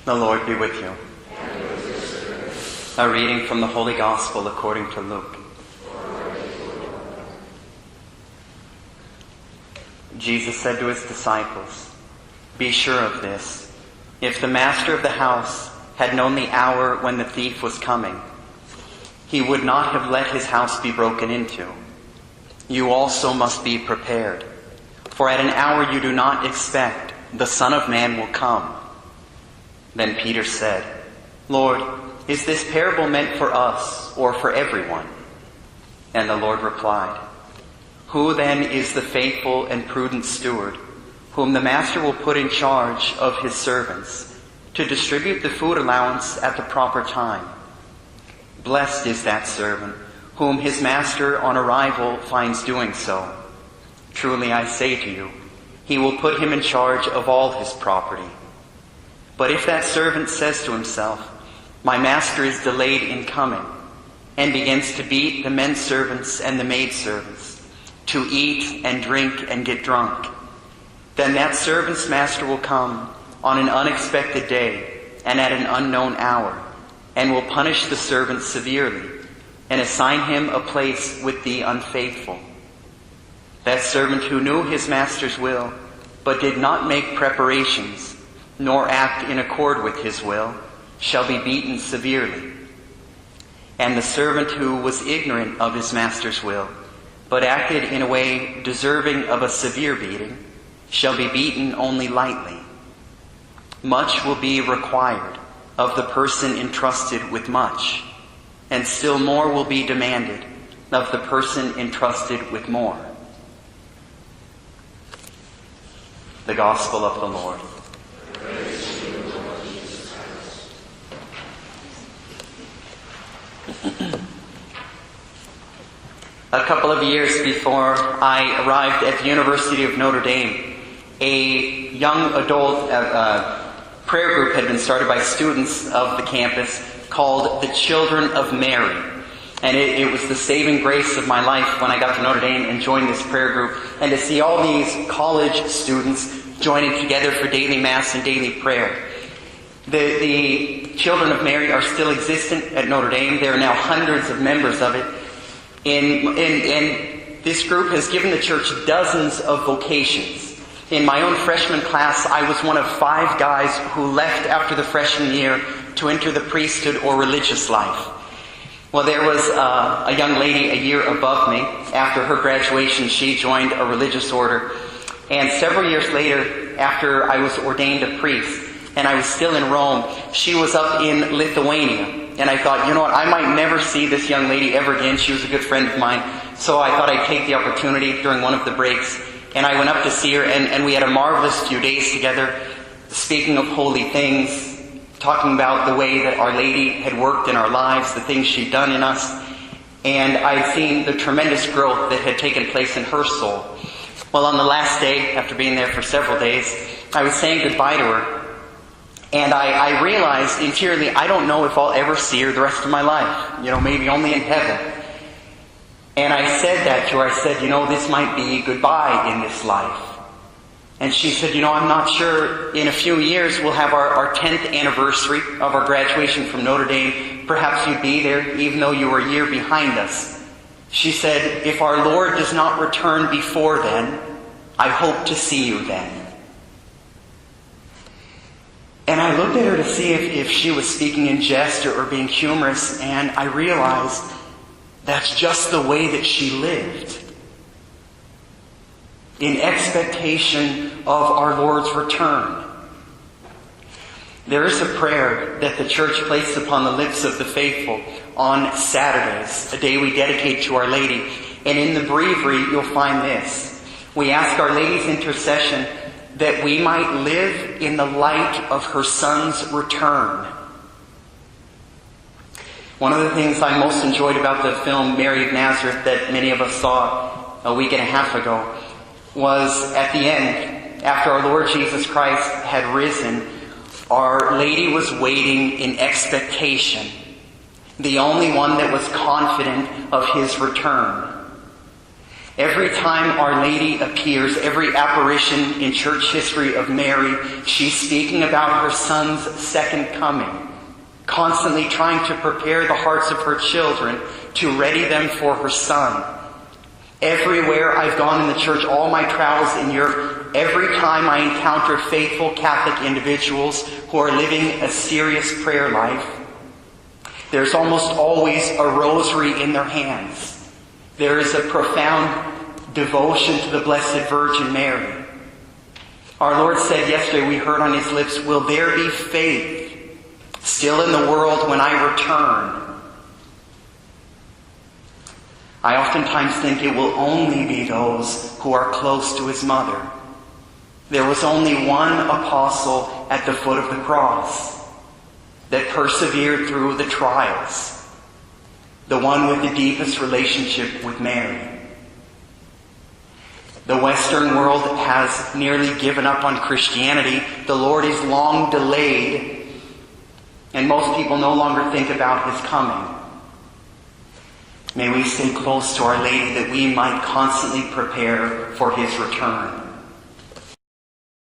The Lord be with you. A reading from the Holy Gospel according to Luke. Jesus said to his disciples, "Be sure of this. If the master of the house had known the hour when the thief was coming, he would not have let his house be broken into. You also must be prepared, for at an hour you do not expect, the Son of Man will come." Then Peter said, "Lord, is this parable meant for us or for everyone?" And the Lord replied, "Who then is the faithful and prudent steward, whom the master will put in charge of his servants, to distribute the food allowance at the proper time? Blessed is that servant, whom his master on arrival finds doing so. Truly I say to you, he will put him in charge of all his property. But if that servant says to himself, 'My master is delayed in coming,' and begins to beat the men servants and the maid servants, to eat and drink and get drunk, then that servant's master will come on an unexpected day and at an unknown hour, and will punish the servant severely, and assign him a place with the unfaithful. That servant who knew his master's will, but did not make preparations, nor act in accord with his will, shall be beaten severely. And the servant who was ignorant of his master's will, but acted in a way deserving of a severe beating, shall be beaten only lightly. Much will be required of the person entrusted with much, and still more will be demanded of the person entrusted with more." The Gospel of the Lord. Praise to you, Lord Jesus Christ. A couple of years before I arrived at the University of Notre Dame, a young adult prayer group had been started by students of the campus called the Children of Mary. And it was the saving grace of my life when I got to Notre Dame and joined this prayer group, and to see all these college students joining together for daily Mass and daily prayer. The Children of Mary are still existent at Notre Dame. There are now hundreds of members of it. And this group has given the church dozens of vocations. In my own freshman class, I was one of 5 guys who left after the freshman year to enter the priesthood or religious life. Well, there was a young lady a year above me. After her graduation, she joined a religious order. And several years later, after I was ordained a priest, and I was still in Rome, she was up in Lithuania. And I thought, you know what, I might never see this young lady ever again. She was a good friend of mine. So I thought I'd take the opportunity during one of the breaks. And I went up to see her, and we had a marvelous few days together, speaking of holy things, talking about the way that Our Lady had worked in our lives, the things she'd done in us. And I'd seen the tremendous growth that had taken place in her soul. Well, on the last day, after being there for several days, I was saying goodbye to her. And I realized interiorly, I don't know if I'll ever see her the rest of my life. Maybe only in heaven. And I said that to her. I said, this might be goodbye in this life. And she said, I'm not sure. In a few years, we'll have our 10th anniversary of our graduation from Notre Dame. Perhaps you'd be there, even though you were a year behind us. She said, if our Lord does not return before then, I hope to see you then. And I looked at her to see if she was speaking in jest or being humorous, and I realized that's just the way that she lived. In expectation of our Lord's return. There is a prayer that the church places upon the lips of the faithful on Saturdays, a day we dedicate to Our Lady. And in the breviary, you'll find this. We ask Our Lady's intercession that we might live in the light of her Son's return. One of the things I most enjoyed about the film Mary of Nazareth that many of us saw a week and a half ago was at the end, after our Lord Jesus Christ had risen, Our Lady was waiting in expectation, the only one that was confident of his return. Every time Our Lady appears, every apparition in church history of Mary, she's speaking about her Son's second coming, constantly trying to prepare the hearts of her children to ready them for her Son. Everywhere I've gone in the church, all my travels in Europe, every time I encounter faithful Catholic individuals who are living a serious prayer life, there's almost always a rosary in their hands. There is a profound devotion to the Blessed Virgin Mary. Our Lord said yesterday, we heard on his lips, will there be faith still in the world when I return? I oftentimes think it will only be those who are close to his mother. There was only one apostle at the foot of the cross that persevered through the trials, the one with the deepest relationship with Mary. The Western world has nearly given up on Christianity. The Lord is long delayed, and most people no longer think about his coming. May we stay close to Our Lady that we might constantly prepare for his return.